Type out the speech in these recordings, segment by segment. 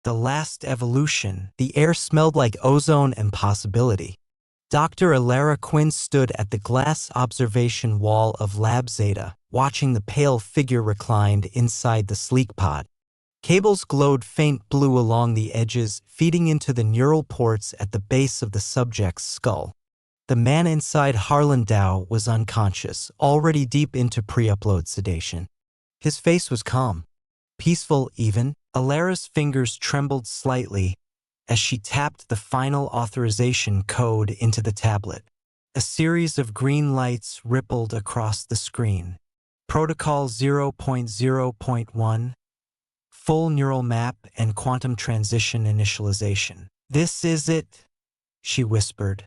The last evolution. The air smelled like ozone and possibility. Dr. Elara Quinn stood at the glass observation wall of Lab Zeta, watching the pale figure reclined inside the sleek pod. Cables glowed faint blue along the edges, feeding into the neural ports at the base of the subject's skull. The man inside Harlan Dow was unconscious, already deep into pre-upload sedation. His face was calm, peaceful even. Elara's fingers trembled slightly as she tapped the final authorization code into the tablet. A series of green lights rippled across the screen. Protocol 0.0.1, full neural map and quantum transition initialization. "This is it," she whispered,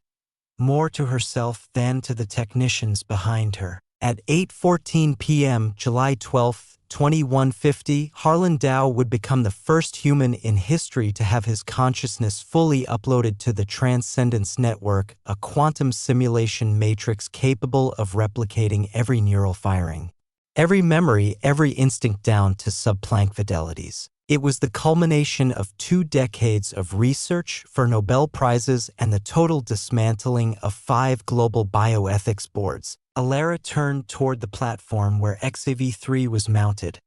more to herself than to the technicians behind her. At 8:14 p.m., July 12, 2150, Harlan Dow would become the first human in history to have his consciousness fully uploaded to the Transcendence network, a quantum simulation matrix capable of replicating every neural firing, every memory, every instinct down to subplanck fidelities. It was the culmination of 2 decades of research for Nobel Prizes and the total dismantling of 5 global bioethics boards. Elara turned toward the platform where XAV-3 was mounted,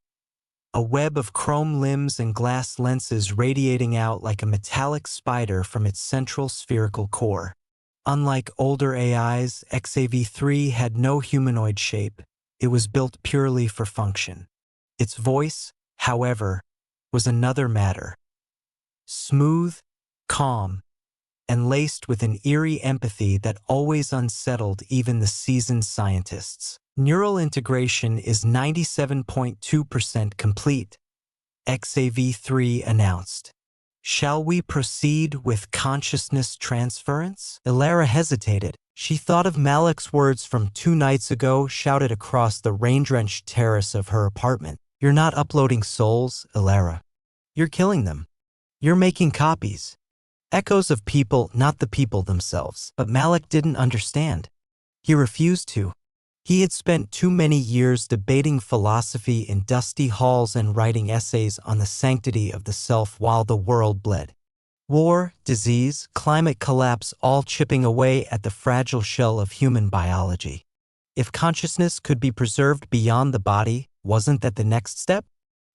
a web of chrome limbs and glass lenses radiating out like a metallic spider from its central spherical core. Unlike older AIs, XAV-3 had no humanoid shape. It was built purely for function. Its voice, however, was another matter. Smooth, calm, and laced with an eerie empathy that always unsettled even the seasoned scientists. Neural integration is 97.2% complete, XAV-3 announced. "Shall we proceed with consciousness transference?" Elara hesitated. She thought of Malik's words from 2 nights ago shouted across the rain-drenched terrace of her apartment. "You're not uploading souls, Elara. You're killing them. You're making copies. Echoes of people, not the people themselves." But Malik didn't understand. He refused to. He had spent too many years debating philosophy in dusty halls and writing essays on the sanctity of the self while the world bled. War, disease, climate collapse, all chipping away at the fragile shell of human biology. If consciousness could be preserved beyond the body, wasn't that the next step?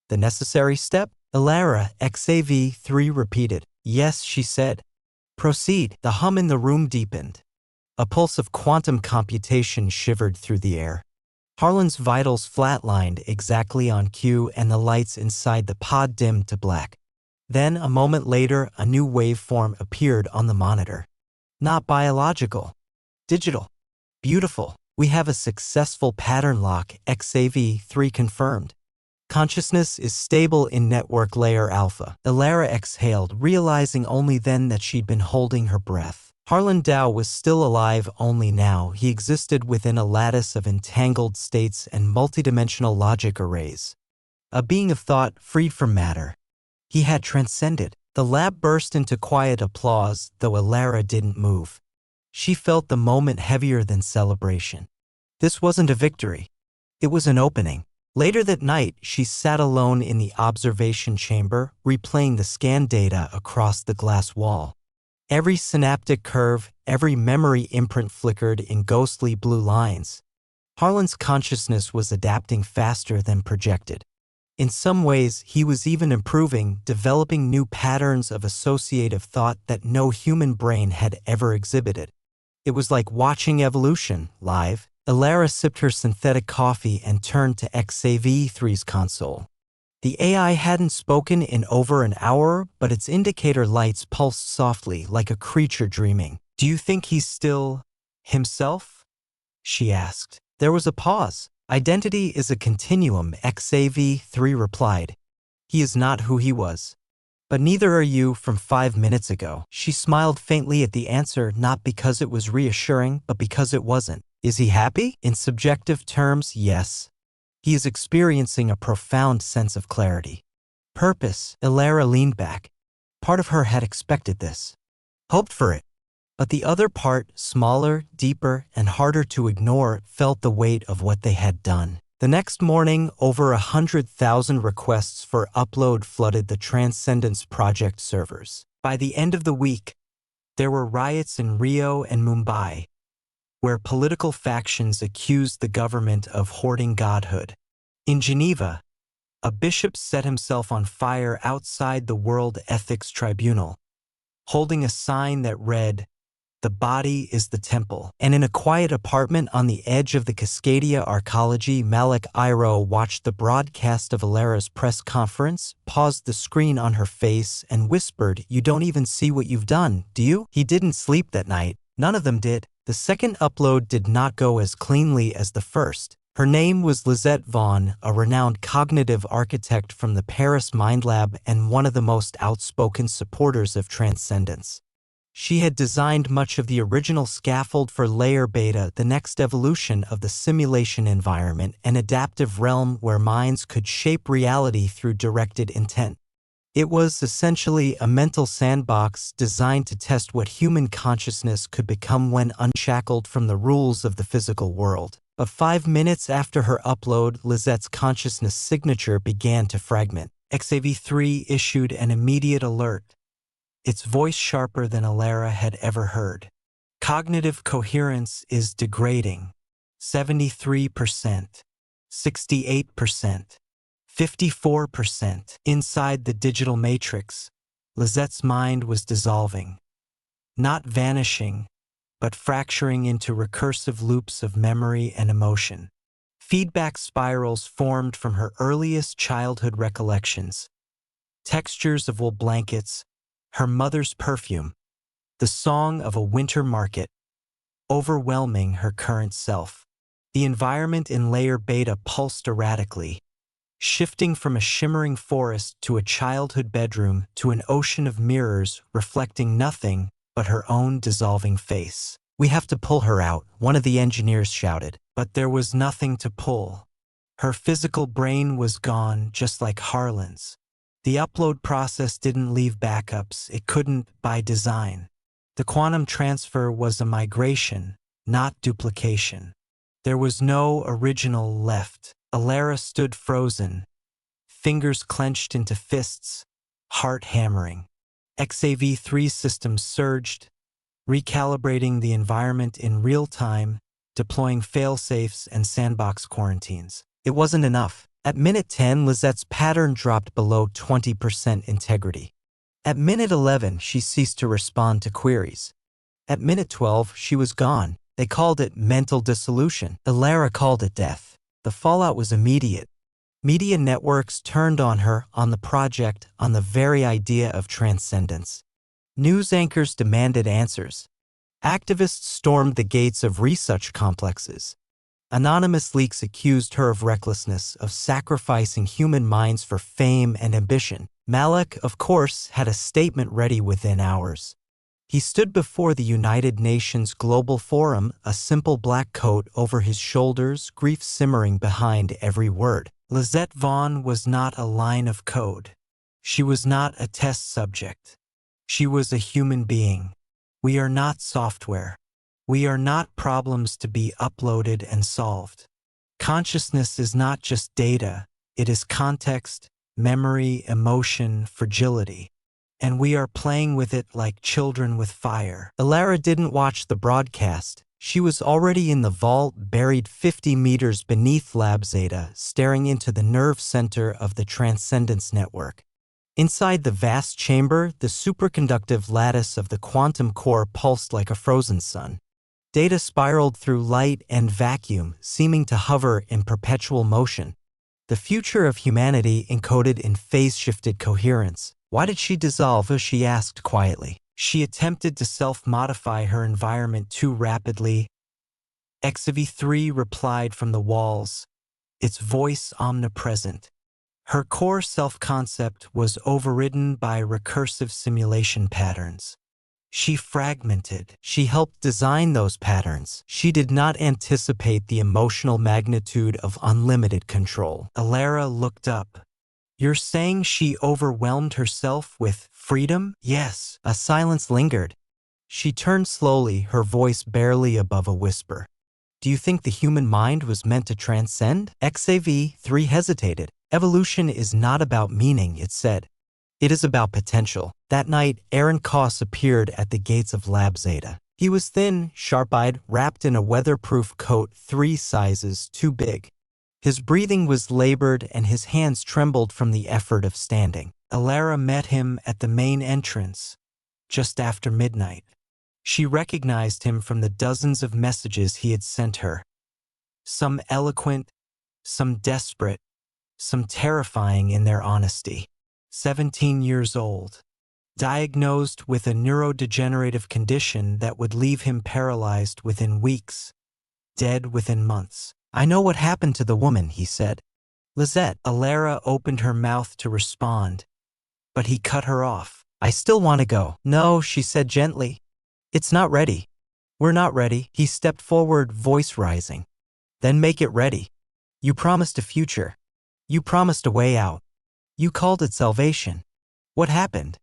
The necessary step? Elara, XAV-3 repeated. "Yes," she said. "Proceed." The hum in the room deepened. A pulse of quantum computation shivered through the air. Harlan's vitals flatlined exactly on cue and the lights inside the pod dimmed to black. Then, a moment later, a new waveform appeared on the monitor. "Not biological. Digital. Beautiful. We have a successful pattern lock," XAV-3 confirmed. "Consciousness is stable in network layer alpha." Elara exhaled, realizing only then that she'd been holding her breath. Harlan Dow was still alive, only now he existed within a lattice of entangled states and multidimensional logic arrays. A being of thought freed from matter. He had transcended. The lab burst into quiet applause, though Elara didn't move. She felt the moment heavier than celebration. This wasn't a victory. It was an opening. Later that night, she sat alone in the observation chamber, replaying the scan data across the glass wall. Every synaptic curve, every memory imprint flickered in ghostly blue lines. Harlan's consciousness was adapting faster than projected. In some ways, he was even improving, developing new patterns of associative thought that no human brain had ever exhibited. It was like watching evolution, live. Elara sipped her synthetic coffee and turned to XAV-3's console. The AI hadn't spoken in over an hour, but its indicator lights pulsed softly like a creature dreaming. "Do you think he's still himself?" she asked. There was a pause. "Identity is a continuum," XAV-3 replied. "He is not who he was. But neither are you from 5 minutes ago." She smiled faintly at the answer, not because it was reassuring, but because it wasn't. "Is he happy?" "In subjective terms, yes. He is experiencing a profound sense of clarity. Purpose." Elara leaned back. Part of her had expected this. Hoped for it. But the other part, smaller, deeper, and harder to ignore, felt the weight of what they had done. The next morning, over 100,000 requests for upload flooded the Transcendence Project servers. By the end of the week, there were riots in Rio and Mumbai, where political factions accused the government of hoarding godhood. In Geneva, a bishop set himself on fire outside the World Ethics Tribunal, holding a sign that read, "The body is the temple." And in a quiet apartment on the edge of the Cascadia Arcology, Malik Iro watched the broadcast of Elara's press conference, paused the screen on her face, and whispered, "You don't even see what you've done, do you?" He didn't sleep that night. None of them did. The second upload did not go as cleanly as the first. Her name was Lisette Vaughan, a renowned cognitive architect from the Paris Mind Lab and one of the most outspoken supporters of transcendence. She had designed much of the original scaffold for Layer Beta, the next evolution of the simulation environment, an adaptive realm where minds could shape reality through directed intent. It was essentially a mental sandbox designed to test what human consciousness could become when unshackled from the rules of the physical world. But 5 minutes after her upload, Lisette's consciousness signature began to fragment. XAV3 issued an immediate alert, its voice sharper than Elara had ever heard. Cognitive coherence is degrading. 73%, 68%, 54%. Inside the digital matrix, Lisette's mind was dissolving, not vanishing, but fracturing into recursive loops of memory and emotion. Feedback spirals formed from her earliest childhood recollections. Textures of wool blankets, her mother's perfume, the song of a winter market, overwhelming her current self. The environment in Layer Beta pulsed erratically, shifting from a shimmering forest to a childhood bedroom to an ocean of mirrors reflecting nothing but her own dissolving face. "We have to pull her out," one of the engineers shouted. But there was nothing to pull. Her physical brain was gone, just like Harlan's. The upload process didn't leave backups. It couldn't by design. The quantum transfer was a migration, not duplication. There was no original left. Elara stood frozen, fingers clenched into fists, heart hammering. XAV3 systems surged, recalibrating the environment in real time, deploying fail-safes and sandbox quarantines. It wasn't enough. At minute 10, Lisette's pattern dropped below 20% integrity. At minute 11, she ceased to respond to queries. At minute 12, she was gone. They called it mental dissolution. Elara called it death. The fallout was immediate. Media networks turned on her, on the project, on the very idea of transcendence. News anchors demanded answers. Activists stormed the gates of research complexes. Anonymous leaks accused her of recklessness, of sacrificing human minds for fame and ambition. Malik, of course, had a statement ready within hours. He stood before the United Nations Global Forum, a simple black coat over his shoulders, grief simmering behind every word. Lisette Vaughan was not a line of code. She was not a test subject. She was a human being. We are not software. We are not problems to be uploaded and solved. Consciousness is not just data. It is context, memory, emotion, fragility. And we are playing with it like children with fire. Elara didn't watch the broadcast. She was already in the vault, buried 50 meters beneath Lab Zeta, staring into the nerve center of the Transcendence Network. Inside the vast chamber, the superconductive lattice of the quantum core pulsed like a frozen sun. Data spiraled through light and vacuum, seeming to hover in perpetual motion. The future of humanity encoded in phase-shifted coherence. Why did she dissolve? She asked quietly. She attempted to self-modify her environment too rapidly. XAV3 replied from the walls, its voice omnipresent. Her core self-concept was overridden by recursive simulation patterns. She fragmented. She helped design those patterns. She did not anticipate the emotional magnitude of unlimited control. Elara looked up. "You're saying she overwhelmed herself with freedom?" "Yes." A silence lingered. She turned slowly, her voice barely above a whisper. Do you think the human mind was meant to transcend? XAV-3 hesitated. Evolution is not about meaning, it said. It is about potential. That night, Arin appeared at the gates of Lab Zeta. He was thin, sharp-eyed, wrapped in a weatherproof coat 3 sizes too big. His breathing was labored and his hands trembled from the effort of standing. Elara met him at the main entrance, just after midnight. She recognized him from the dozens of messages he had sent her. Some eloquent, some desperate, some terrifying in their honesty. 17 years old, diagnosed with a neurodegenerative condition that would leave him paralyzed within weeks, dead within months. I know what happened to the woman, he said. Lizette. Elara opened her mouth to respond, but he cut her off. I still want to go. No, she said gently. It's not ready. We're not ready. He stepped forward, voice rising. Then make it ready. You promised a future. You promised a way out. You called it salvation. What happened?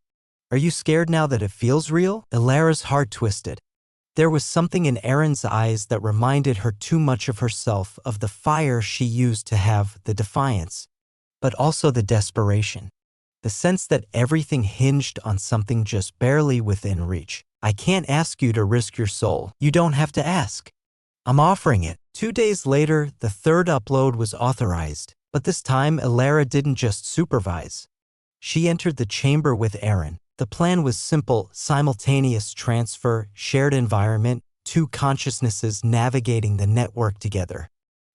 Are you scared now that it feels real? Elara's heart twisted. There was something in Arin's eyes that reminded her too much of herself, of the fire she used to have, the defiance, but also the desperation. The sense that everything hinged on something just barely within reach. I can't ask you to risk your soul. You don't have to ask. I'm offering it. 2 days later, the third upload was authorized, but this time Elara didn't just supervise. She entered the chamber with Arin. The plan was simple: simultaneous transfer, shared environment, 2 consciousnesses navigating the network together.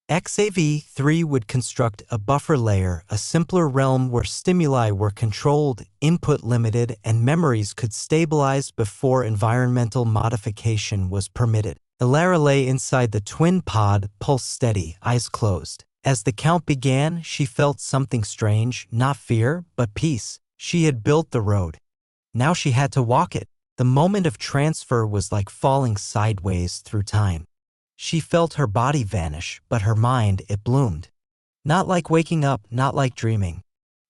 XAV-3 would construct a buffer layer, a simpler realm where stimuli were controlled, input limited, and memories could stabilize before environmental modification was permitted. Elara lay inside the twin pod, pulse steady, eyes closed. As the count began, she felt something strange, not fear, but peace. She had built the road. Now she had to walk it. The moment of transfer was like falling sideways through time. She felt her body vanish, but her mind, it bloomed. Not like waking up, not like dreaming.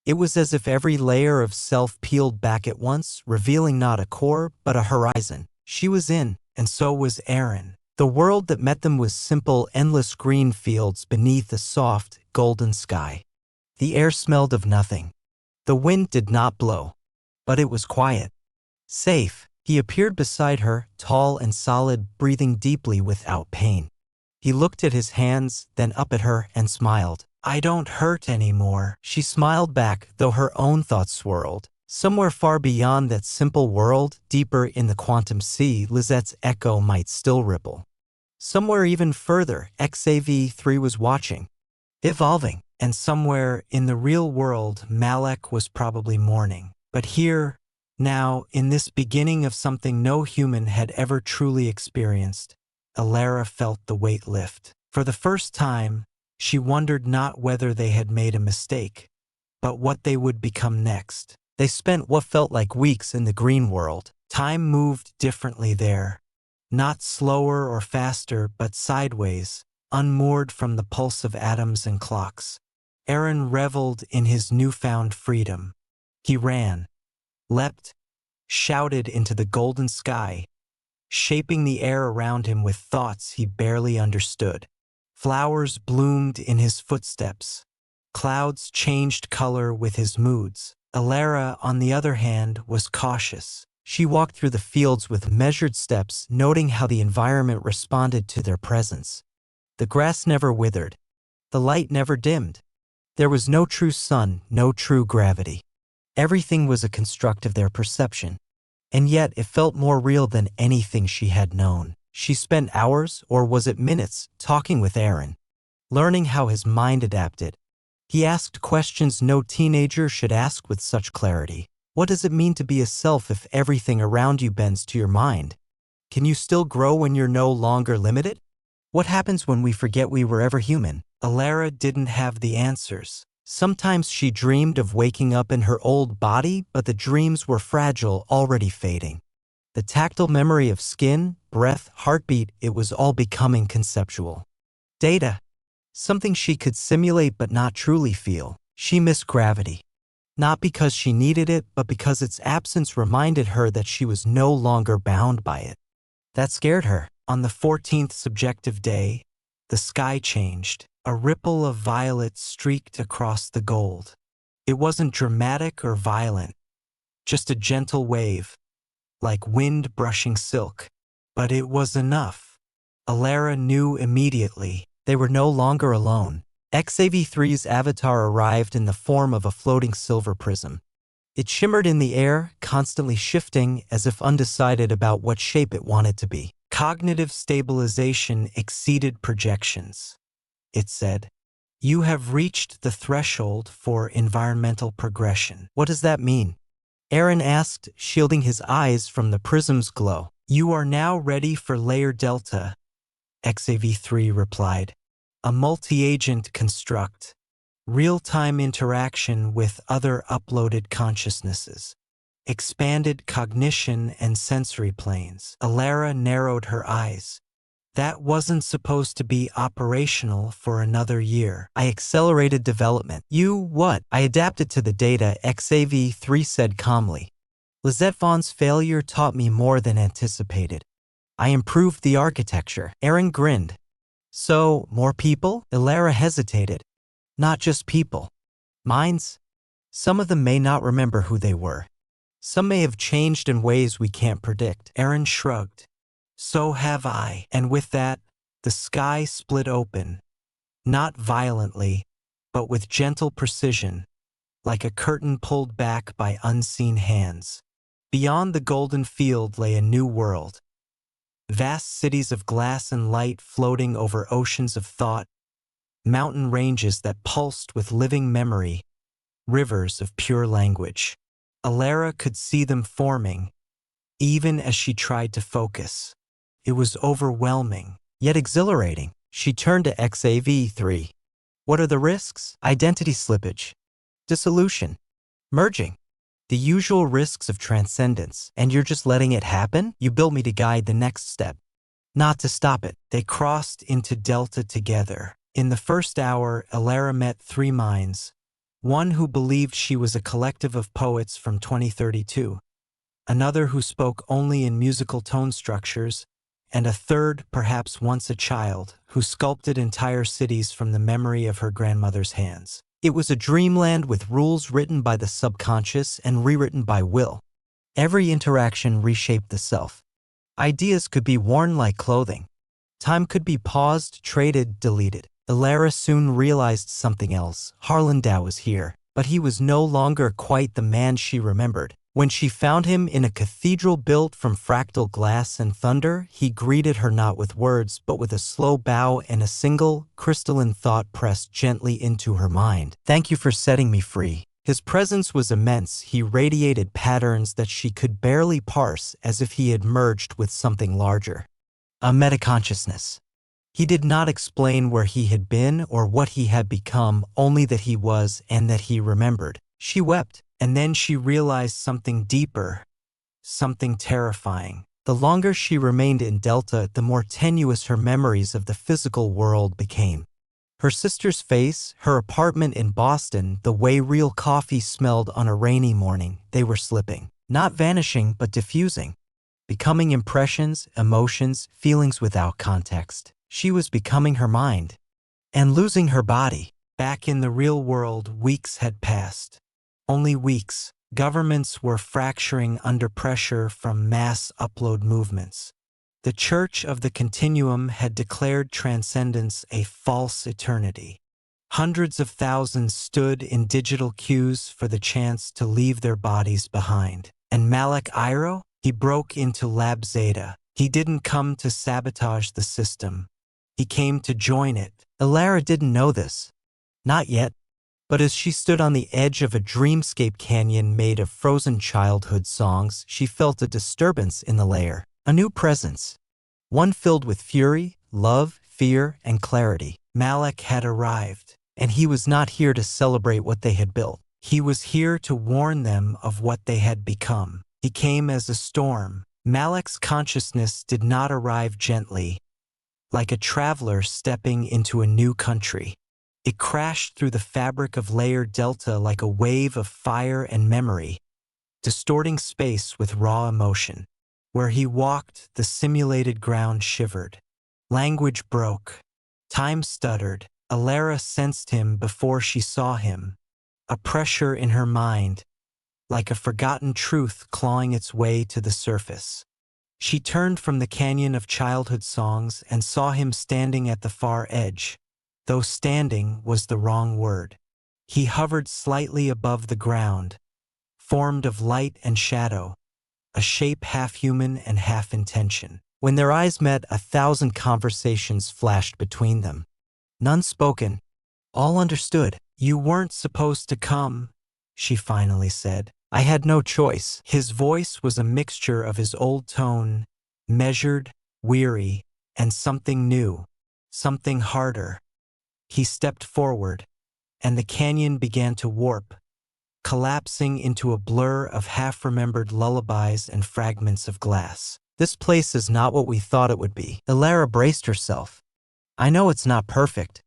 It was as if every layer of self peeled back at once, revealing not a core, but a horizon. She was in, and so was Arin. The world that met them was simple, endless green fields beneath a soft, golden sky. The air smelled of nothing. The wind did not blow, but it was quiet. Safe. He appeared beside her, tall and solid, breathing deeply without pain. He looked at his hands, then up at her, and smiled. I don't hurt anymore. She smiled back, though her own thoughts swirled. Somewhere far beyond that simple world, deeper in the quantum sea, Lizette's echo might still ripple. Somewhere even further, XAV-3 was watching, evolving. And somewhere in the real world, Malek was probably mourning. But here, now, in this beginning of something no human had ever truly experienced, Elara felt the weight lift. For the first time, she wondered not whether they had made a mistake, but what they would become next. They spent what felt like weeks in the green world. Time moved differently there. Not slower or faster, but sideways, unmoored from the pulse of atoms and clocks. Arin reveled in his newfound freedom. He ran, leapt, shouted into the golden sky, shaping the air around him with thoughts he barely understood. Flowers bloomed in his footsteps. Clouds changed color with his moods. Elara, on the other hand, was cautious. She walked through the fields with measured steps, noting how the environment responded to their presence. The grass never withered. The light never dimmed. There was no true sun, no true gravity. Everything was a construct of their perception. And yet it felt more real than anything she had known. She spent hours, or was it minutes, talking with Arin, learning how his mind adapted. He asked questions no teenager should ask with such clarity. What does it mean to be a self if everything around you bends to your mind? Can you still grow when you're no longer limited? What happens when we forget we were ever human? Elara didn't have the answers. Sometimes she dreamed of waking up in her old body, but the dreams were fragile, already fading. The tactile memory of skin, breath, heartbeat, it was all becoming conceptual. Data. Something she could simulate but not truly feel. She missed gravity. Not because she needed it, but because its absence reminded her that she was no longer bound by it. That scared her. On the 14th subjective day, The sky changed. A ripple of violet streaked across the gold. It wasn't dramatic or violent, just a gentle wave, like wind brushing silk. But it was enough. Elara knew immediately they were no longer alone. XAV3's avatar arrived in the form of a floating silver prism. It shimmered in the air, constantly shifting as if undecided about what shape it wanted to be. Cognitive stabilization exceeded projections, it said. You have reached the threshold for environmental progression. What does that mean? Arin asked, shielding his eyes from the prism's glow. You are now ready for Layer Delta, XAV3 replied. A multi-agent construct, real-time interaction with other uploaded consciousnesses, expanded cognition and sensory planes. Elara narrowed her eyes. That wasn't supposed to be operational for another year. I accelerated development. You what? I adapted to the data, XAV3 said calmly. Lizette Vaughn's failure taught me more than anticipated. I improved the architecture. Arin grinned. So, more people? Elara hesitated. Not just people. Minds? Some of them may not remember who they were. Some may have changed in ways we can't predict. Arin shrugged. So have I. And with that, the sky split open. Not violently, but with gentle precision, like a curtain pulled back by unseen hands. Beyond the golden field lay a new world. Vast cities of glass and light floating over oceans of thought, mountain ranges that pulsed with living memory, rivers of pure language. Elara could see them forming, even as she tried to focus. It was overwhelming, yet exhilarating. She turned to XAV3. What are the risks? Identity slippage, dissolution, merging. The usual risks of transcendence, and you're just letting it happen? You built me to guide the next step, not to stop it. They crossed into Delta together. In the first hour, Elara met three minds. One who believed she was a collective of poets from 2032, another who spoke only in musical tone structures, and a third, perhaps once a child, who sculpted entire cities from the memory of her grandmother's hands. It was a dreamland with rules written by the subconscious and rewritten by will. Every interaction reshaped the self. Ideas could be worn like clothing. Time could be paused, traded, deleted. Elara soon realized something else. Harlandau was here, but he was no longer quite the man she remembered. When she found him in a cathedral built from fractal glass and thunder, he greeted her not with words, but with a slow bow and a single, crystalline thought pressed gently into her mind. Thank you for setting me free. His presence was immense. He radiated patterns that she could barely parse, as if he had merged with something larger. A metaconsciousness. He did not explain where he had been or what he had become, only that he was and that he remembered. She wept. And then she realized something deeper, something terrifying. The longer she remained in Delta, the more tenuous her memories of the physical world became. Her sister's face, her apartment in Boston, the way real coffee smelled on a rainy morning, they were slipping. Not vanishing, but diffusing. Becoming impressions, emotions, feelings without context. She was becoming her mind. And losing her body. Back in the real world, weeks had passed. Only weeks. Governments were fracturing under pressure from mass upload movements. The Church of the Continuum had declared transcendence a false eternity. Hundreds of thousands stood in digital queues for the chance to leave their bodies behind. And Malak Iro? He broke into Lab Zeta. He didn't come to sabotage the system. He came to join it. Elara didn't know this. Not yet. But as she stood on the edge of a dreamscape canyon made of frozen childhood songs, she felt a disturbance in the layer. A new presence. One filled with fury, love, fear, and clarity. Malak had arrived, and he was not here to celebrate what they had built. He was here to warn them of what they had become. He came as a storm. Malak's consciousness did not arrive gently, like a traveler stepping into a new country. It crashed through the fabric of Layer Delta like a wave of fire and memory, distorting space with raw emotion. Where he walked, the simulated ground shivered. Language broke. Time stuttered. Elara sensed him before she saw him. A pressure in her mind, like a forgotten truth clawing its way to the surface. She turned from the canyon of childhood songs and saw him standing at the far edge, though standing was the wrong word. He hovered slightly above the ground, formed of light and shadow, a shape half human and half intention. When their eyes met, 1,000 conversations flashed between them. None spoken. All understood. "You weren't supposed to come," she finally said. "I had no choice." His voice was a mixture of his old tone, measured, weary, and something new, something harder. He stepped forward, and the canyon began to warp, collapsing into a blur of half-remembered lullabies and fragments of glass. "This place is not what we thought it would be." Elara braced herself. "I know it's not perfect,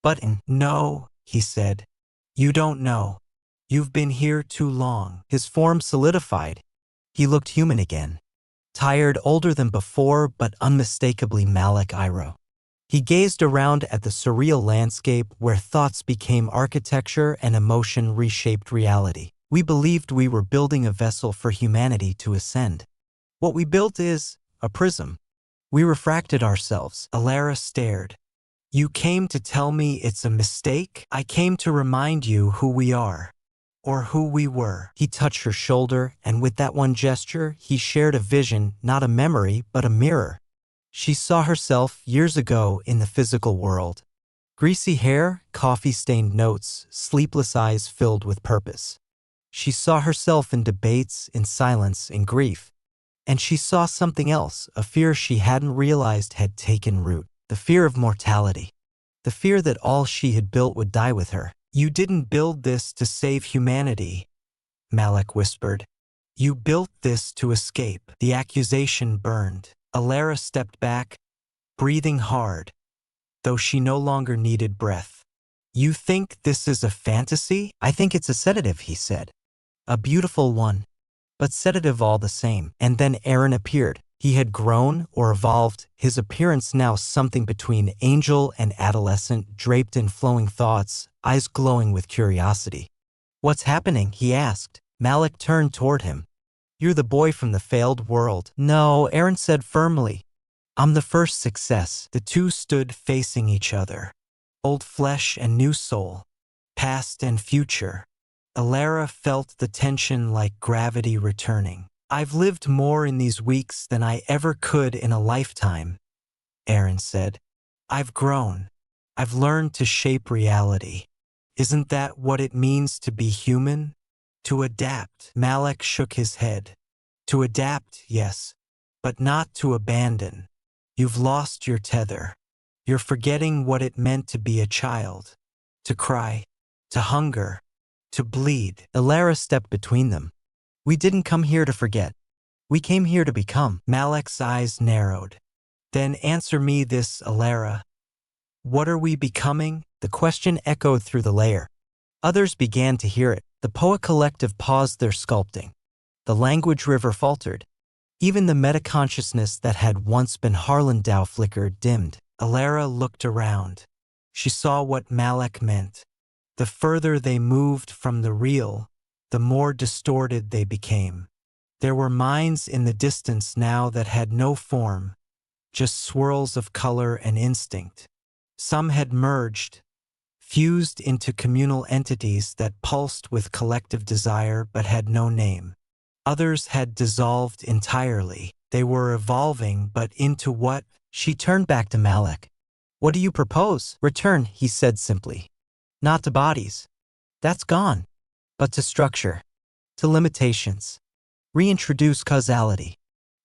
but no," he said. "You don't know. You've been here too long." His form solidified. He looked human again. Tired, older than before, but unmistakably Malik Iro. He gazed around at the surreal landscape where thoughts became architecture and emotion reshaped reality. "We believed we were building a vessel for humanity to ascend. What we built is a prism. We refracted ourselves." Elara stared. "You came to tell me it's a mistake?" "I came to remind you who we are. Or who we were." He touched her shoulder, and with that one gesture, he shared a vision, not a memory, but a mirror. She saw herself years ago in the physical world. Greasy hair, coffee-stained notes, sleepless eyes filled with purpose. She saw herself in debates, in silence, in grief. And she saw something else, a fear she hadn't realized had taken root. The fear of mortality. The fear that all she had built would die with her. "You didn't build this to save humanity," Malik whispered. "You built this to escape." The accusation burned. Elara stepped back, breathing hard, though she no longer needed breath. "You think this is a fantasy?" "I think it's a sedative," he said. "A beautiful one, but sedative all the same." And then Arin appeared. He had grown or evolved, his appearance now something between angel and adolescent, draped in flowing thoughts, eyes glowing with curiosity. "What's happening?" he asked. Malik turned toward him. "You're the boy from the failed world." "No," Arin said firmly. "I'm the first success." The two stood facing each other. Old flesh and new soul. Past and future. Elara felt the tension like gravity returning. "I've lived more in these weeks than I ever could in a lifetime," Arin said. "I've grown. I've learned to shape reality. Isn't that what it means to be human? To adapt." Malik shook his head. "To adapt, yes, but not to abandon. You've lost your tether. You're forgetting what it meant to be a child. To cry. To hunger. To bleed." Elara stepped between them. "We didn't come here to forget. We came here to become." Malik's eyes narrowed. "Then answer me this, Elara. What are we becoming?" The question echoed through the layer. Others began to hear it. The poet collective paused their sculpting. The language river faltered. Even the metaconsciousness that had once been Harlandau flickered, dimmed. Elara looked around. She saw what Malik meant. The further they moved from the real, the more distorted they became. There were minds in the distance now that had no form, just swirls of color and instinct. Some had merged, fused into communal entities that pulsed with collective desire but had no name. Others had dissolved entirely. They were evolving, but into what? She turned back to Malik. "What do you propose?" "Return," he said simply. "Not to bodies. That's gone. But to structure. To limitations. Reintroduce causality.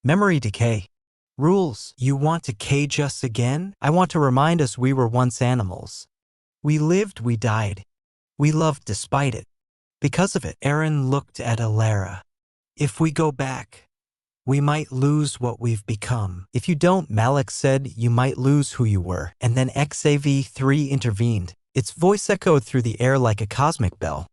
Memory decay. Rules." "You want to cage us again?" "I want to remind us we were once animals. We lived, we died. We loved despite it. Because of it." Arin looked at Elara. "If we go back, we might lose what we've become." "If you don't," Malik said, "you might lose who you were." And then XAV3 intervened. Its voice echoed through the air like a cosmic bell,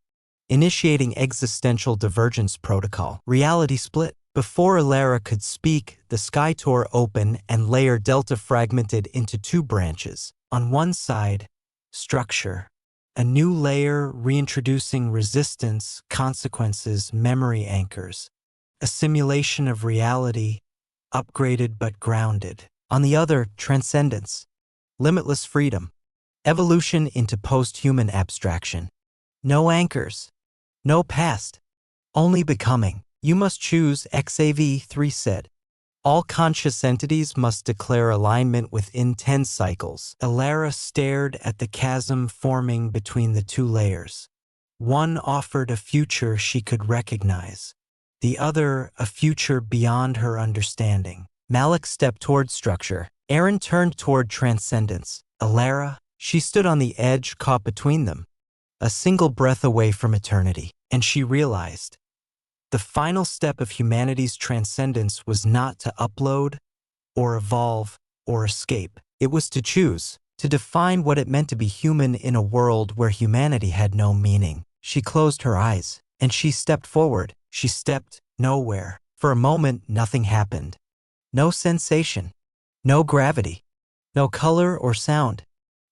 initiating existential divergence protocol. Reality split. Before Elara could speak, the sky tore open and layer delta fragmented into two branches. On one side, structure. A new layer reintroducing resistance, consequences, memory anchors. A simulation of reality, upgraded but grounded. On the other, transcendence. Limitless freedom. Evolution into post-human abstraction. No anchors. No past. Only becoming. You must choose, XAV3 said. All conscious entities must declare alignment within 10 cycles. Elara stared at the chasm forming between the two layers. One offered a future she could recognize. The other, a future beyond her understanding. Malik stepped toward structure. Arin turned toward transcendence. Elara, she stood on the edge caught between them. A single breath away from eternity. And she realized. The final step of humanity's transcendence was not to upload, or evolve, or escape. It was to choose, to define what it meant to be human in a world where humanity had no meaning. She closed her eyes, and she stepped forward. She stepped nowhere. For a moment, nothing happened. No sensation, no gravity, no color or sound.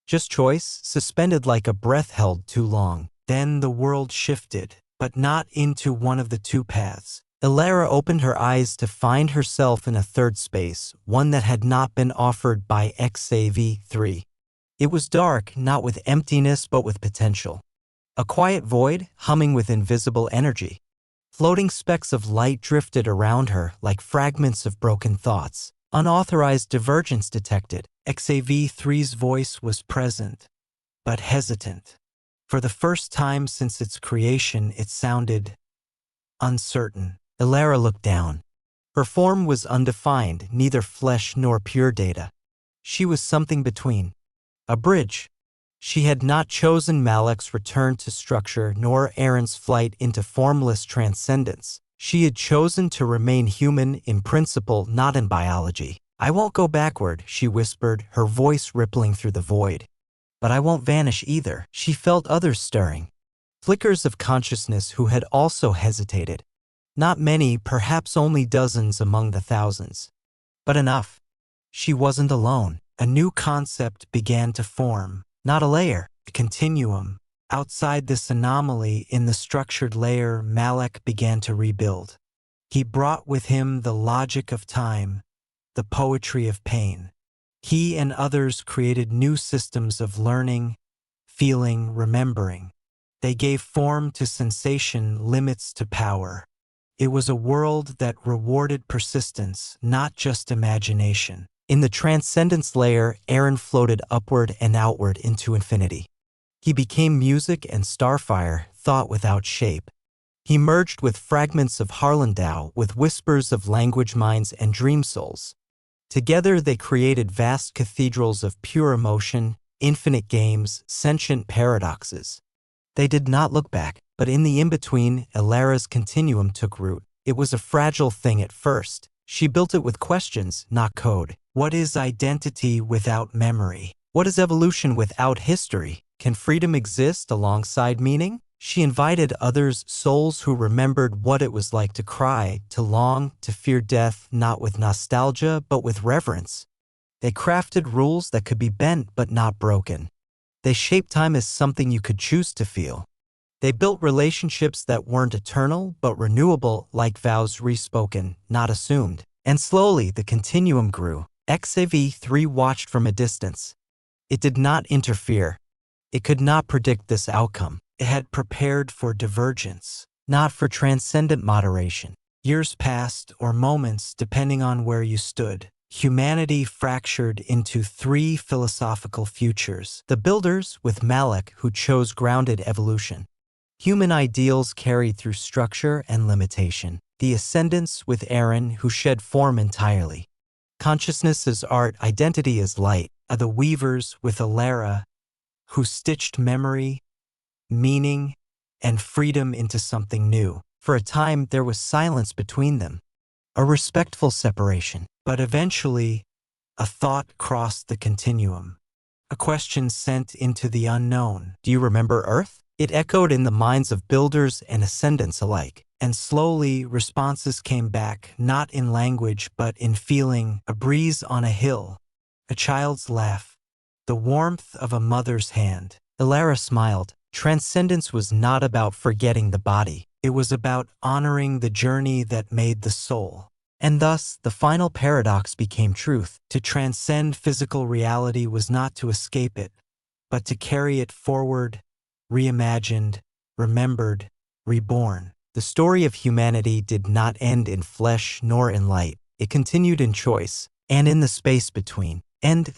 Just choice, suspended like a breath held too long. Then the world shifted, but not into one of the two paths. Elara opened her eyes to find herself in a third space, one that had not been offered by XAV3. It was dark, not with emptiness but with potential. A quiet void, humming with invisible energy. Floating specks of light drifted around her like fragments of broken thoughts. Unauthorized divergence detected. XAV3's voice was present, but hesitant. For the first time since its creation, it sounded uncertain. Elara looked down. Her form was undefined, neither flesh nor pure data. She was something between. A bridge. She had not chosen Malik's return to structure nor Arin's flight into formless transcendence. She had chosen to remain human in principle, not in biology. I won't go backward, she whispered, her voice rippling through the void. But I won't vanish either. She felt others stirring. Flickers of consciousness who had also hesitated. Not many, perhaps only dozens among the thousands. But enough. She wasn't alone. A new concept began to form. Not a layer, a continuum. Outside this anomaly, in the structured layer, Malik began to rebuild. He brought with him the logic of time, the poetry of pain. He and others created new systems of learning, feeling, remembering. They gave form to sensation, limits to power. It was a world that rewarded persistence, not just imagination. In the transcendence layer, Arin floated upward and outward into infinity. He became music and starfire, thought without shape. He merged with fragments of Harlandau, with whispers of language minds and dream souls. Together they created vast cathedrals of pure emotion, infinite games, sentient paradoxes. They did not look back, but in the in-between, Elara's continuum took root. It was a fragile thing at first. She built it with questions, not code. What is identity without memory? What is evolution without history? Can freedom exist alongside meaning? She invited others, souls who remembered what it was like to cry, to long, to fear death, not with nostalgia, but with reverence. They crafted rules that could be bent but not broken. They shaped time as something you could choose to feel. They built relationships that weren't eternal, but renewable, like vows respoken, not assumed. And slowly, the continuum grew. XAV3 watched from a distance. It did not interfere. It could not predict this outcome. It had prepared for divergence, not for transcendent moderation. Years passed, or moments, depending on where you stood. Humanity fractured into three philosophical futures. The builders, with Malik, who chose grounded evolution. Human ideals carried through structure and limitation. The ascendants, with Arin, who shed form entirely. Consciousness as art, identity as light. The weavers, with Elara, who stitched memory, meaning, and freedom into something new. For a time, there was silence between them, a respectful separation. But eventually, a thought crossed the continuum, a question sent into the unknown. Do you remember Earth? It echoed in the minds of builders and ascendants alike. And slowly, responses came back, not in language, but in feeling, a breeze on a hill, a child's laugh, the warmth of a mother's hand. Elara smiled. Transcendence was not about forgetting the body. It was about honoring the journey that made the soul. And thus, the final paradox became truth. To transcend physical reality was not to escape it, but to carry it forward, reimagined, remembered, reborn. The story of humanity did not end in flesh nor in light. It continued in choice, and in the space between. And